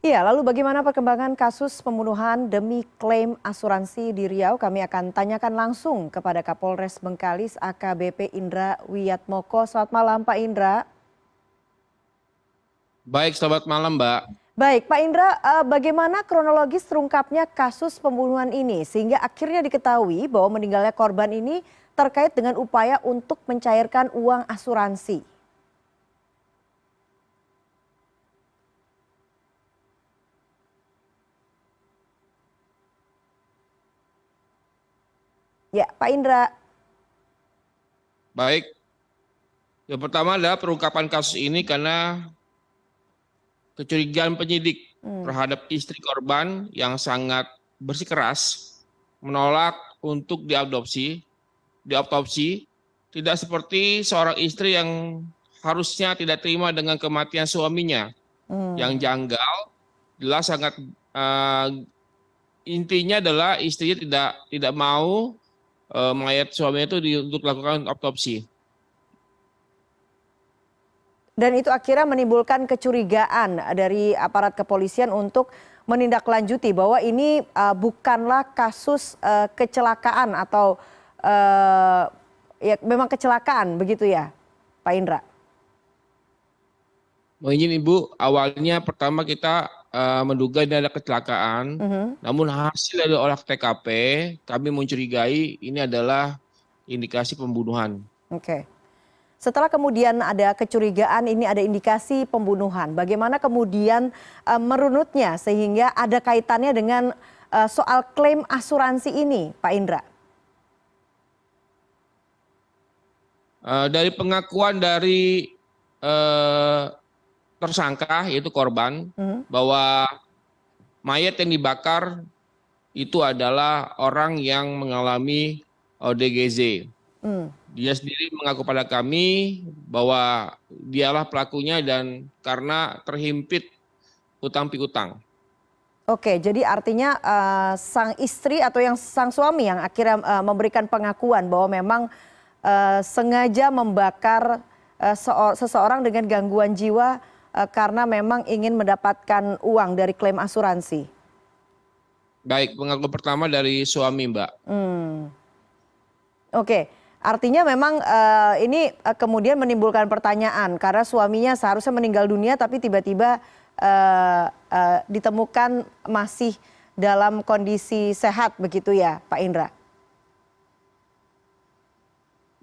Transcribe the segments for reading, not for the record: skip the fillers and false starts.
Iya, lalu bagaimana perkembangan kasus pembunuhan demi klaim asuransi di Riau? Kami akan tanyakan langsung kepada Kapolres Bengkalis AKBP Indra Wiyatmoko. Selamat malam Pak Indra. Baik, selamat malam, Mbak. Baik, Pak Indra, bagaimana kronologis terungkapnya kasus pembunuhan ini sehingga akhirnya diketahui bahwa meninggalnya korban ini terkait dengan upaya untuk mencairkan uang asuransi? Ya, Pak Indra. Baik, yang pertama adalah pengungkapan kasus ini karena kecurigaan penyidik Hmm. terhadap istri korban yang sangat bersikeras menolak untuk diautopsi, tidak seperti seorang istri yang harusnya tidak terima dengan kematian suaminya yang Hmm. janggal. Jelas sangat eh, intinya adalah istrinya tidak mau mayat suaminya itu untuk dilakukan autopsi. Dan itu akhirnya menimbulkan kecurigaan dari aparat kepolisian untuk menindaklanjuti bahwa ini bukanlah kasus kecelakaan atau eh, ya memang kecelakaan begitu ya, Pak Indra. Mohon izin Ibu, awalnya pertama kita menduga ini ada kecelakaan, Mhm. namun hasil dari olah TKP kami mencurigai ini adalah indikasi pembunuhan. Oke. Setelah kemudian ada kecurigaan ini ada indikasi pembunuhan. Bagaimana kemudian merunutnya sehingga ada kaitannya dengan soal klaim asuransi ini, Pak Indra? Dari pengakuan dari eh, tersangka yaitu korban Mhm. bahwa mayat yang dibakar itu adalah orang yang mengalami ODGZ. Hmm. Dia sendiri mengaku pada kami bahwa dialah pelakunya dan karena terhimpit utang piutang. Oke, jadi artinya sang istri atau yang sang suami yang akhirnya memberikan pengakuan bahwa memang sengaja membakar seseorang dengan gangguan jiwa karena memang ingin mendapatkan uang dari klaim asuransi. Baik, pengakuan pertama dari suami, Mbak. Hmm. Oke, artinya memang ini kemudian menimbulkan pertanyaan karena suaminya seharusnya meninggal dunia tapi tiba-tiba ditemukan masih dalam kondisi sehat begitu ya, Pak Indra?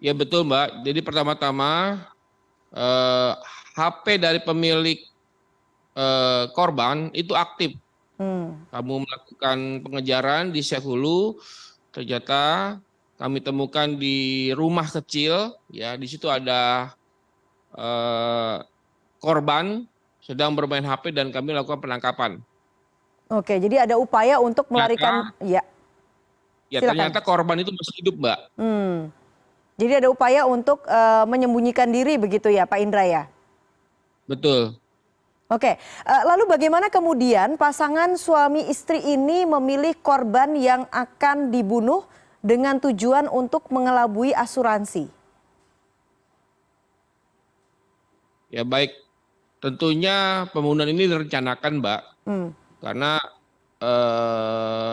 Ya betul, Mbak. Jadi pertama-tama eh, HP dari pemilik korban itu aktif. Hmm. Kamu melakukan pengejaran di Syahulu, ternyata kami temukan di rumah kecil, ya di situ ada eh, korban sedang bermain HP dan kami lakukan penangkapan. Oke, jadi ada upaya untuk melarikan, Ternyata, ya, ya silakan. ternyata korban itu masih hidup, Mbak. Hmm. Jadi ada upaya untuk menyembunyikan diri begitu ya, Pak Indra ya? Betul. Oke, lalu bagaimana kemudian pasangan suami istri ini memilih korban yang akan dibunuh dengan tujuan untuk mengelabui asuransi? Ya baik, tentunya pembunuhan ini direncanakan, Mbak, Hmm. karena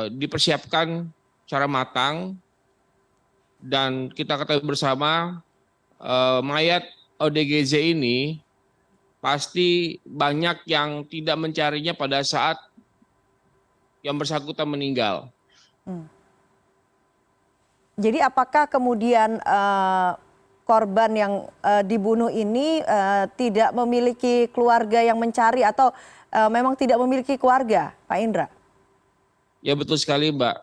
dipersiapkan secara matang dan kita ketahui bersama mayat ODGZ ini pasti banyak yang tidak mencarinya pada saat yang bersangkutan meninggal. Hmm. Jadi apakah kemudian korban yang dibunuh ini tidak memiliki keluarga yang mencari atau memang tidak memiliki keluarga, Pak Indra? Ya betul sekali, Mbak.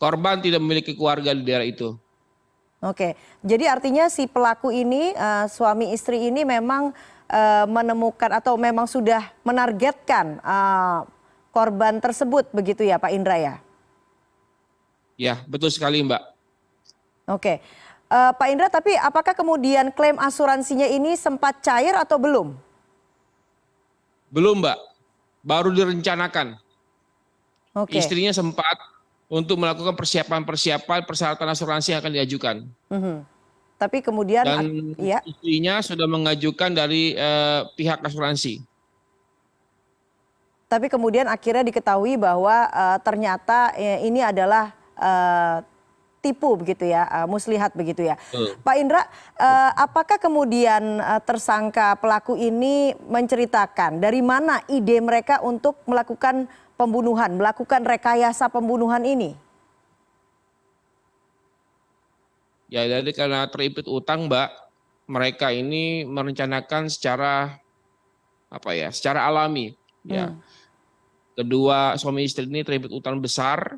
Korban tidak memiliki keluarga di daerah itu. Oke, jadi artinya si pelaku ini, suami istri ini memang menemukan atau memang sudah menargetkan korban tersebut begitu ya Pak Indra ya? Ya, betul sekali, Mbak. Oke, Pak Indra tapi apakah kemudian klaim asuransinya ini sempat cair atau belum? Belum, Mbak. Baru direncanakan. Oke. Istrinya sempat untuk melakukan persiapan-persiapan persyaratan asuransi yang akan diajukan. Mhm. Tapi kemudian, Dan ya, istrinya sudah mengajukan dari pihak asuransi. Tapi kemudian akhirnya diketahui bahwa ternyata ini adalah tipu begitu ya, muslihat begitu ya. Pak Indra, apakah kemudian tersangka pelaku ini menceritakan dari mana ide mereka untuk melakukan pembunuhan, melakukan rekayasa pembunuhan ini? Ya, jadi karena terimpit utang, Mbak, mereka ini merencanakan secara secara alami. Ya, kedua suami istri ini terimpit utang besar,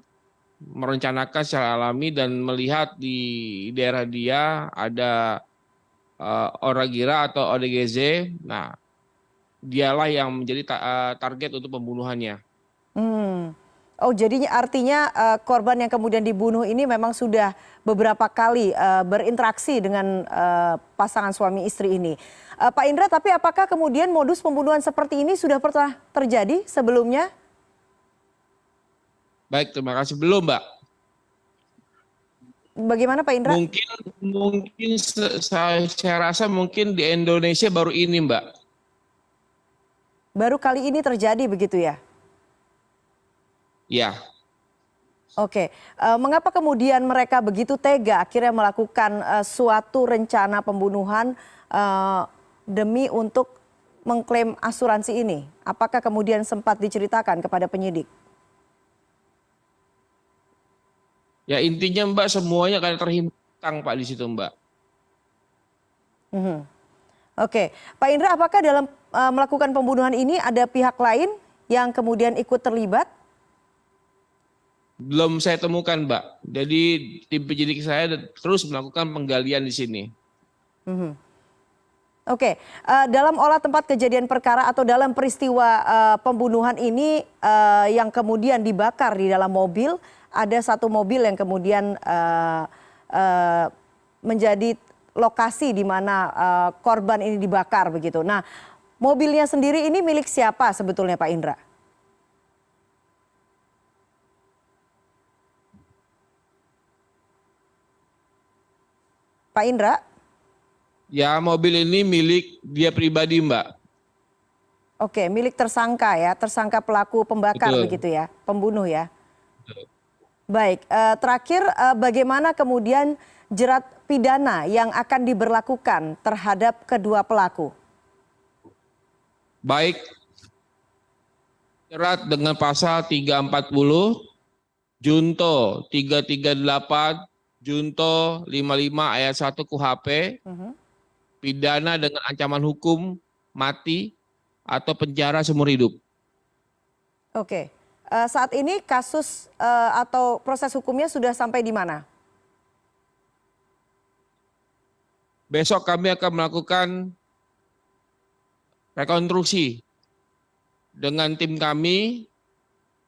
merencanakan secara alami dan melihat di daerah dia ada Oragira atau ODGZ. Nah, dialah yang menjadi target untuk pembunuhannya. Hmm. Oh, jadi artinya korban yang kemudian dibunuh ini memang sudah beberapa kali berinteraksi dengan pasangan suami istri ini. Pak Indra, tapi apakah kemudian modus pembunuhan seperti ini sudah pernah terjadi sebelumnya? Baik, terima kasih. Belum, Mbak. Bagaimana Pak Indra? Mungkin saya rasa mungkin di Indonesia baru ini, Mbak. Baru kali ini terjadi begitu ya? Ya. Oke, mengapa kemudian mereka begitu tega akhirnya melakukan suatu rencana pembunuhan demi untuk mengklaim asuransi ini? Apakah kemudian sempat diceritakan kepada penyidik? Ya intinya Mbak semuanya karena terhimpit utang Pak di situ Mbak. Oke, Pak Indra, apakah dalam melakukan pembunuhan ini ada pihak lain yang kemudian ikut terlibat? Belum saya temukan Mbak. Jadi tim penyidik saya terus melakukan penggalian di sini. Oke, dalam olah tempat kejadian perkara atau dalam peristiwa pembunuhan ini yang kemudian dibakar di dalam mobil, ada satu mobil yang kemudian menjadi lokasi di mana korban ini dibakar begitu. Nah, mobilnya sendiri ini milik siapa sebetulnya Pak Indra? Pak Indra? Ya mobil ini milik dia pribadi Mbak. Oke, milik tersangka ya, tersangka pelaku pembakar Betul. begitu ya, pembunuh ya. Betul. Baik, terakhir bagaimana kemudian jerat pidana yang akan diberlakukan terhadap kedua pelaku? Baik, jerat dengan pasal 340, Junto 338, Junto 55 ayat 1 KUHP, pidana dengan ancaman hukum mati atau penjara seumur hidup. Oke, saat ini kasus atau proses hukumnya sudah sampai di mana? Besok kami akan melakukan rekonstruksi dengan tim kami.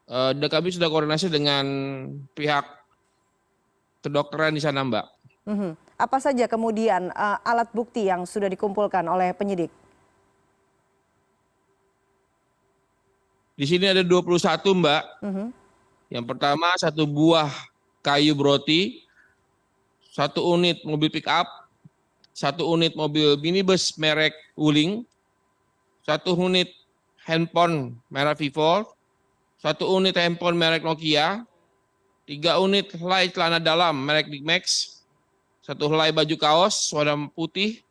Dan kami sudah koordinasi dengan pihak kedokteran di sana, Mbak. Apa saja kemudian alat bukti yang sudah dikumpulkan oleh penyidik? Di sini ada 21, Mbak. Yang pertama, 1 buah kayu broti, 1 unit mobil pick up, 1 unit mobil minibus merek Wuling, 1 unit handphone merek Vivo, 1 unit handphone merek Nokia, 3 unit helai celana dalam merek Digmax, 1 helai baju kaos warna putih,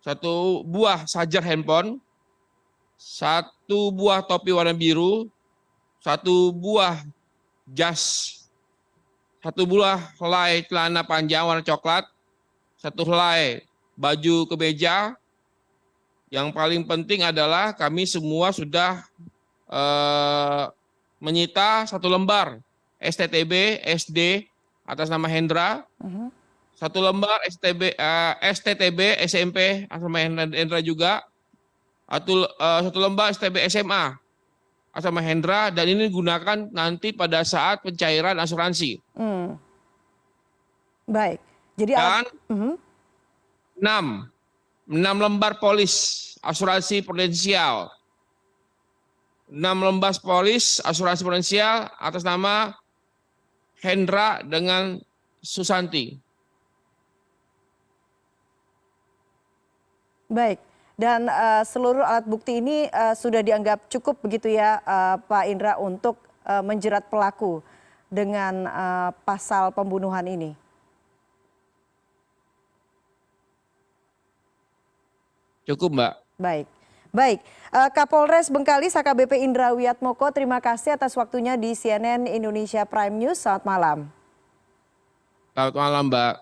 1 buah charger handphone, 1 buah topi warna biru, 1 buah jas, 1 buah helai celana panjang warna coklat, 1 helai baju kemeja. Yang paling penting adalah kami semua sudah menyita 1 lembar STTB SD atas nama Hendra, 1 lembar STTB SMP atas nama Hendra juga, 1 lembar STTB SMA atas nama Hendra, dan ini digunakan nanti pada saat pencairan asuransi. Baik, jadi Dan 6 lembar polis asuransi prudensial. 6 lembar polis asuransi prudensial atas nama Hendra dengan Susanti. Baik, Dan seluruh alat bukti ini sudah dianggap cukup begitu ya Pak Indra untuk menjerat pelaku dengan pasal pembunuhan ini. Cukup, Mbak. Baik. Baik, Kapolres Bengkalis AKBP Indra Wiatmoko, terima kasih atas waktunya di CNN Indonesia Prime News. Selamat malam. Selamat malam, Mbak.